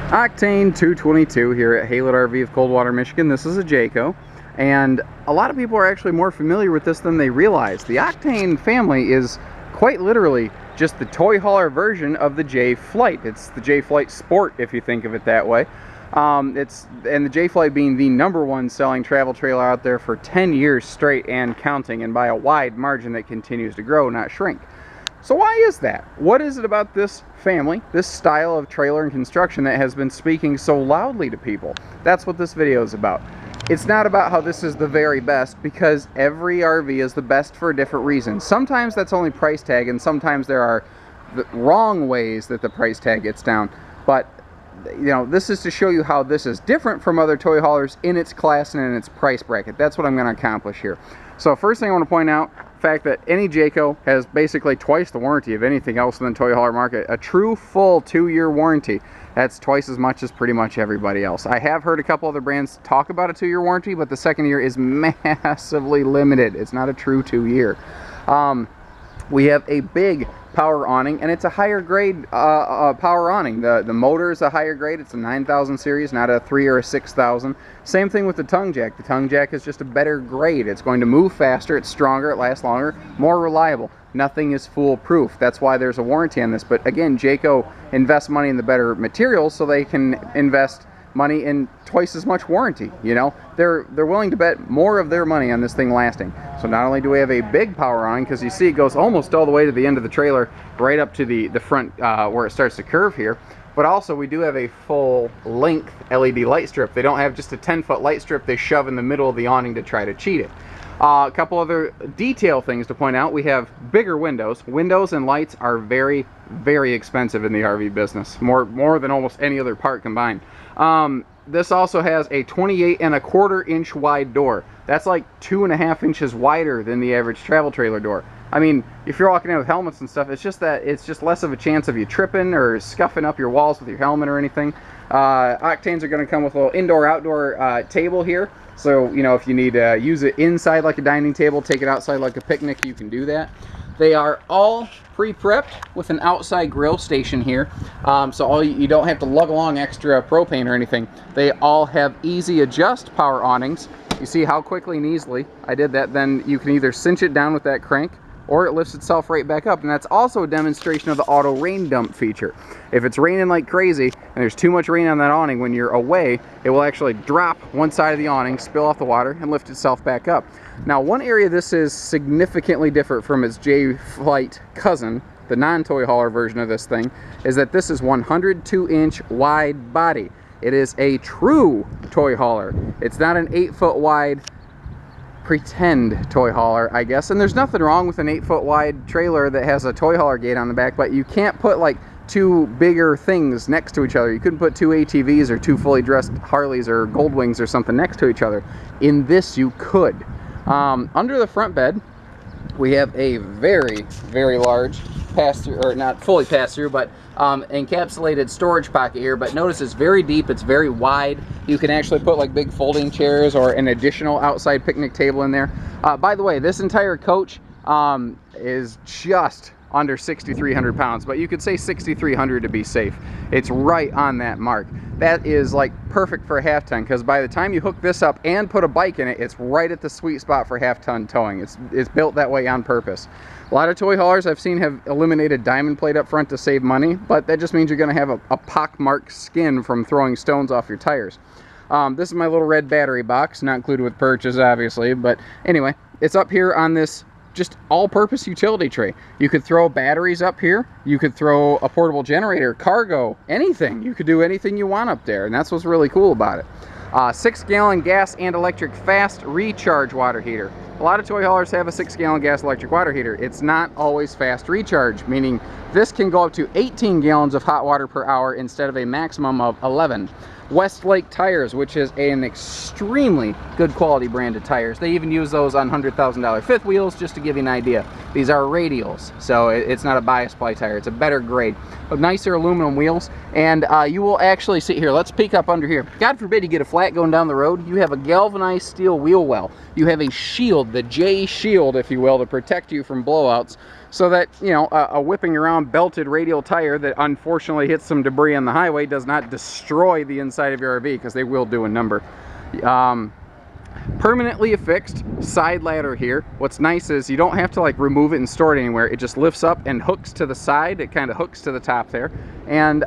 Octane 222 here at Haylett RV of Coldwater, Michigan. This is a Jayco, and a lot of people are actually more familiar with this than they realize. The Octane family is quite literally just the toy hauler version of the J Flight. It's the J Flight Sport, if you think of it that way. And the J Flight being the #1 selling travel trailer out there for 10 years straight and counting, and by a wide margin that continues to grow, not shrink. So why is that? What is it about this family, this style of trailer and construction, that has been speaking so loudly to people? That's what this video is about. It's not about how this is the very best, because every RV is the best for a different reason. Sometimes that's only price tag, and sometimes there are the wrong ways that the price tag gets down. But you know, this is to show you how this is different from other toy haulers in its class and in its price bracket. That's what I'm going to accomplish here. So first thing I want to point out, the fact that any Jayco has basically twice the warranty of anything else in the toy hauler market. A true full 2-year warranty. That's twice as much as pretty much everybody else. I have heard a couple other brands talk about a 2-year warranty, but the second year is massively limited. It's not a true 2-year. We have a big power awning, and it's a higher grade power awning. The motor is a higher grade. It's a 9000 series, not a 3 or a 6000. Same thing with the tongue jack. The tongue jack is just a better grade. It's going to move faster, it's stronger, it lasts longer, more reliable. Nothing is foolproof. That's why there's a warranty on this. But again, Jayco invests money in the better materials so they can invest money in twice as much warranty. You know, they're willing to bet more of their money on this thing lasting. So not only do we have a big power awning, because you see it goes almost all the way to the end of the trailer, right up to the front where it starts to curve here, but also we do have a full length LED light strip. They don't have just a 10-foot light strip they shove in the middle of the awning to try to cheat it. A couple other detail things to point out. We have bigger windows. Windows and lights are very, very expensive in the RV business, more than almost any other part combined. This also has a 28¼ inch wide door. That's like 2.5 inches wider than the average travel trailer door. I mean, if you're walking in with helmets and stuff, it's just less of a chance of you tripping or scuffing up your walls with your helmet or anything. Octanes are going to come with a little indoor-outdoor table here. So, you know, if you need to use it inside like a dining table, take it outside like a picnic, you can do that. They are all pre-prepped with an outside grill station here. So you don't have to lug along extra propane or anything. They all have easy adjust power awnings. You see how quickly and easily I did that. Then you can either cinch it down with that crank, or it lifts itself right back up. And that's also a demonstration of the auto rain dump feature. If it's raining like crazy and there's too much rain on that awning when you're away, it will actually drop one side of the awning, spill off the water, and lift itself back up. Now, one area this is significantly different from its J Flight cousin, the non-toy hauler version of this thing, is that this is 102-inch wide body. It is a true toy hauler. It's not an 8-foot wide pretend toy hauler, I guess. And there's nothing wrong with an 8-foot wide trailer that has a toy hauler gate on the back, but you can't put like two bigger things next to each other. You couldn't put two ATVs or two fully dressed Harleys or Goldwings or something next to each other. In this, you could. Under the front bed, we have a very, very large pass-through, or not fully pass-through, but encapsulated storage pocket here. But notice it's very deep, it's very wide. You can actually put like big folding chairs or an additional outside picnic table in there. By the way, this entire coach is just under 6,300 pounds, but you could say 6,300 to be safe. It's right on that mark. That is like perfect for a half-ton, because by the time you hook this up and put a bike in it, it's right at the sweet spot for half-ton towing. It's built that way on purpose. A lot of toy haulers I've seen have eliminated diamond plate up front to save money, but that just means you're going to have a pock-marked skin from throwing stones off your tires. This is my little red battery box, not included with purchase, obviously, but anyway, it's up here on this just all-purpose utility tray. You could throw batteries up here. You could throw a portable generator, cargo, anything. You could do anything you want up there, and that's what's really cool about it. 6-gallon gas and electric fast recharge water heater. A lot of toy haulers have a 6-gallon gas electric water heater. It's not always fast recharge, meaning this can go up to 18 gallons of hot water per hour instead of a maximum of 11. Westlake tires, which is an extremely good quality brand of tires. They even use those on $100,000 fifth wheels, just to give you an idea. These are radials, so it's not a bias ply tire. It's a better grade. But nicer aluminum wheels, and you will actually see here. Let's peek up under here. God forbid you get a flat flat going down the road, you have a galvanized steel wheel well. You have a shield, the J shield, if you will, to protect you from blowouts, so that, you know, a whipping around belted radial tire that unfortunately hits some debris on the highway does not destroy the inside of your RV, because they will do a number. Permanently affixed side ladder here. What's nice is you don't have to like remove it and store it anywhere. It just lifts up and hooks to the side. It kind of hooks to the top there, and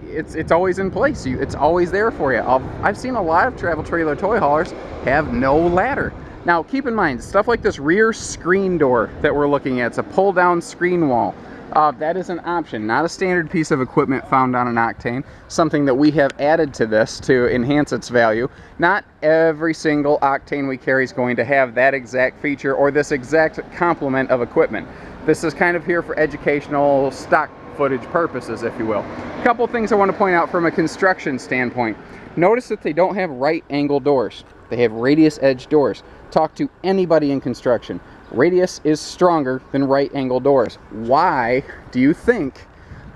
it's always in place. It's always there for you. I've seen a lot of travel trailer toy haulers have no ladder. Now keep in mind, stuff like this rear screen door that we're looking at, it's a pull down screen wall. That is an option, not a standard piece of equipment found on an Octane, something that we have added to this to enhance its value. Not every single Octane we carry is going to have that exact feature or this exact complement of equipment. This is kind of here for educational stock footage purposes, if you will. A couple things I want to point out from a construction standpoint. Notice that they don't have right angle doors. They have radius edge doors. Talk to anybody in construction. Radius is stronger than right angle doors. Why do you think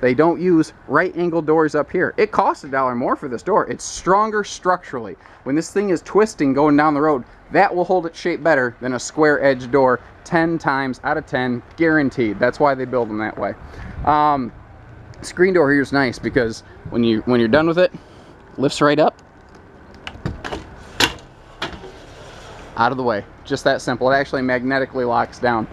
they don't use right angle doors up here? It costs $1 more for this door. It's stronger structurally. When this thing is twisting going down the road, that will hold its shape better than a square edge door 10 times out of 10, guaranteed. That's why they build them that way. Screen door here is nice because when you're done with it, lifts right up, out of the way. Just that simple. It actually magnetically locks down.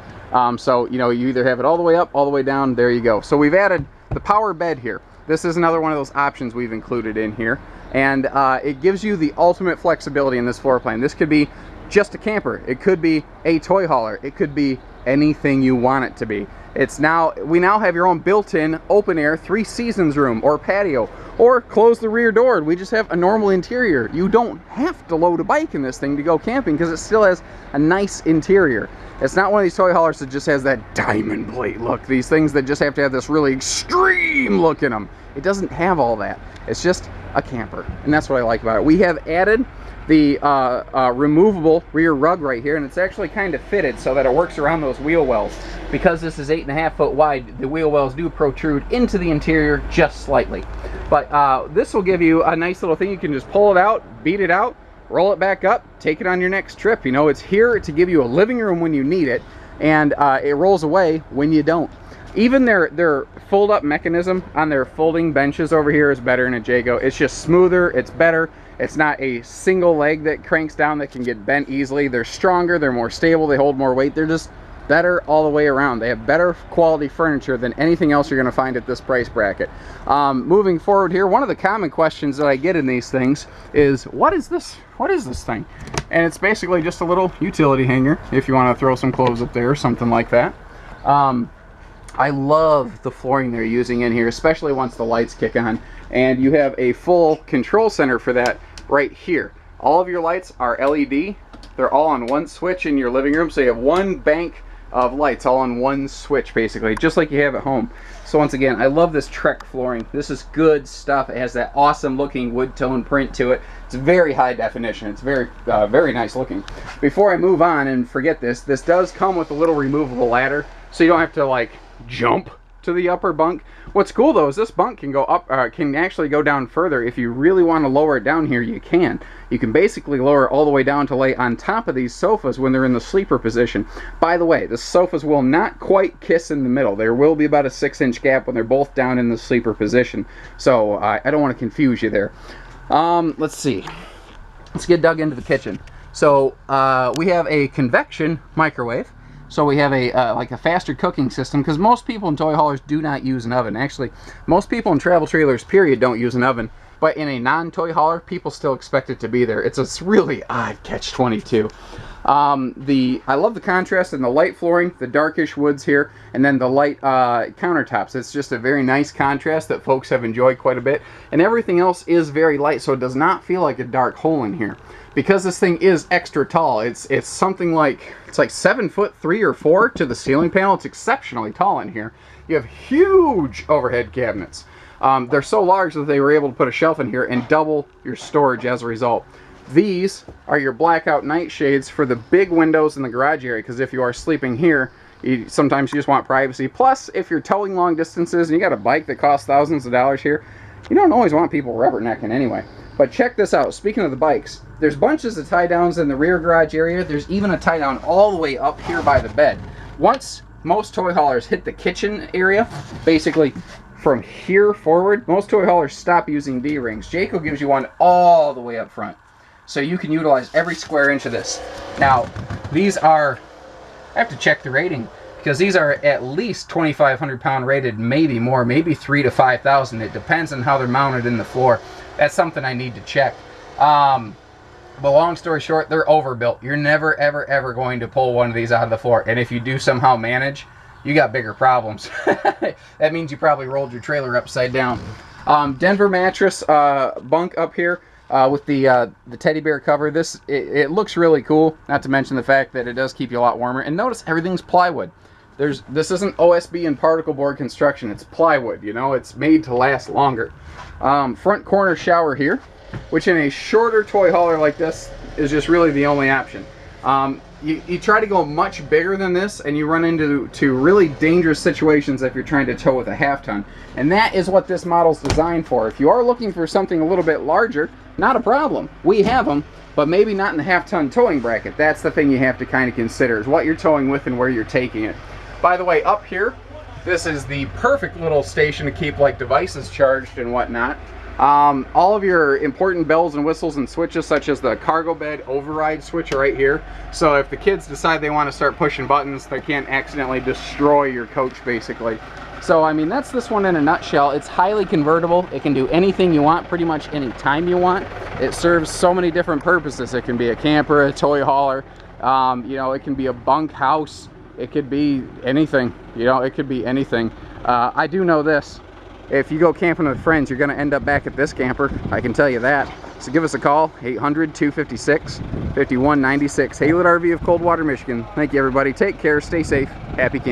So, you know, you either have it all the way up, all the way down, there you go. So we've added the power bed here. This is another one of those options we've included in here. And it gives you the ultimate flexibility in this floor plan. This could be just a camper. It could be a toy hauler. It could be anything you want it to be. We now have your own built-in open air 3 seasons room or patio, or close the rear door and we just have a normal interior. You don't have to load a bike in this thing to go camping because it still has a nice interior. It's not one of these toy haulers that just has that diamond plate look. These things that just have to have this really extreme look in them. It doesn't have all that. It's just a camper, and that's what I like about it. We have added the removable rear rug right here, and it's actually kind of fitted so that it works around those wheel wells. Because this is 8.5 foot wide, the wheel wells do protrude into the interior just slightly. But this will give you a nice little thing. You can just pull it out, beat it out, roll it back up, take it on your next trip. You know, it's here to give you a living room when you need it, and it rolls away when you don't. Even their fold up mechanism on their folding benches over here is better in a Jayco. It's just smoother, it's better. It's not a single leg that cranks down that can get bent easily. They're stronger, they're more stable, they hold more weight. They're just better all the way around. They have better quality furniture than anything else you're going to find at this price bracket. Moving forward here, one of the common questions that I get in these things is, what is this? What is this thing? And it's basically just a little utility hanger if you want to throw some clothes up there or something like that. I love the flooring they're using in here, especially once the lights kick on. And you have a full control center for that right here. All of your lights are LED. They're all on one switch in your living room, so you have one bank of lights all on one switch, basically, just like you have at home. So once again, I love this Trek flooring. This is good stuff. It has that awesome looking wood tone print to it. It's very high definition. It's very very nice looking. Before I move on and forget this does come with a little removable ladder, so you don't have to like jump to the upper bunk. What's cool though is this bunk can go up, can actually go down further. If you really want to lower it down here, you can. You can basically lower it all the way down to lay on top of these sofas when they're in the sleeper position. By the way, the sofas will not quite kiss in the middle. There will be about a 6-inch gap when they're both down in the sleeper position. So I don't want to confuse you there. Let's see. Let's get dug into the kitchen. So we have a convection microwave. So we have a like a faster cooking system, because most people in toy haulers do not use an oven. Actually, most people in travel trailers, period, don't use an oven. But in a non-toy hauler, people still expect it to be there. It's a really odd catch-22. I love the contrast in the light flooring, the darkish woods here, and then the light countertops. It's just a very nice contrast that folks have enjoyed quite a bit. And everything else is very light, so it does not feel like a dark hole in here. Because this thing is extra tall, it's something like, it's like 7'3" or 4" to the ceiling panel. It's exceptionally tall in here. You have huge overhead cabinets. They're so large that they were able to put a shelf in here and double your storage as a result. These are your blackout night shades for the big windows in the garage area, because if you are sleeping here, sometimes you just want privacy. Plus, if you're towing long distances and you got a bike that costs thousands of dollars here, you don't always want people rubbernecking anyway. But check this out. Speaking of the bikes, there's bunches of tie downs in the rear garage area. There's even a tie down all the way up here by the bed. Once most toy haulers hit the kitchen area, basically from here forward, most toy haulers stop using D-rings. Jayco gives you one all the way up front, so you can utilize every square inch of this. Now, these are, I have to check the rating, because these are at least 2,500 pound rated, maybe more, maybe 3,000 to 5,000. It depends on how they're mounted in the floor. That's something I need to check. But long story short, they're overbuilt. You're never, ever, ever going to pull one of these out of the floor. And if you do somehow manage, you got bigger problems. That means you probably rolled your trailer upside down. Denver mattress bunk up here with the teddy bear cover. It looks really cool, not to mention the fact that it does keep you a lot warmer. And notice everything's plywood. This isn't OSB and particle board construction. It's plywood, you know, it's made to last longer. Front corner shower here, which in a shorter toy hauler like this is just really the only option. You try to go much bigger than this and you run into really dangerous situations if you're trying to tow with a half ton. And that is what this model's designed for. If you are looking for something a little bit larger, not a problem. We have them, but maybe not in the half ton towing bracket. That's the thing you have to kind of consider, is what you're towing with and where you're taking it. By the way, up here, this is the perfect little station to keep like devices charged and whatnot. All of your important bells and whistles and switches, such as the cargo bed override switch, are right here. So if the kids decide they want to start pushing buttons, they can't accidentally destroy your coach, basically. So, I mean, that's this one in a nutshell. It's highly convertible. It can do anything you want, pretty much any time you want. It serves so many different purposes. It can be a camper, a toy hauler, you know, it can be a bunk house. It could be anything, you know, it could be anything. I do know this. If you go camping with friends, you're going to end up back at this camper. I can tell you that. So give us a call, 800-256-5196. Haylett RV of Coldwater, Michigan. Thank you, everybody. Take care. Stay safe. Happy camping.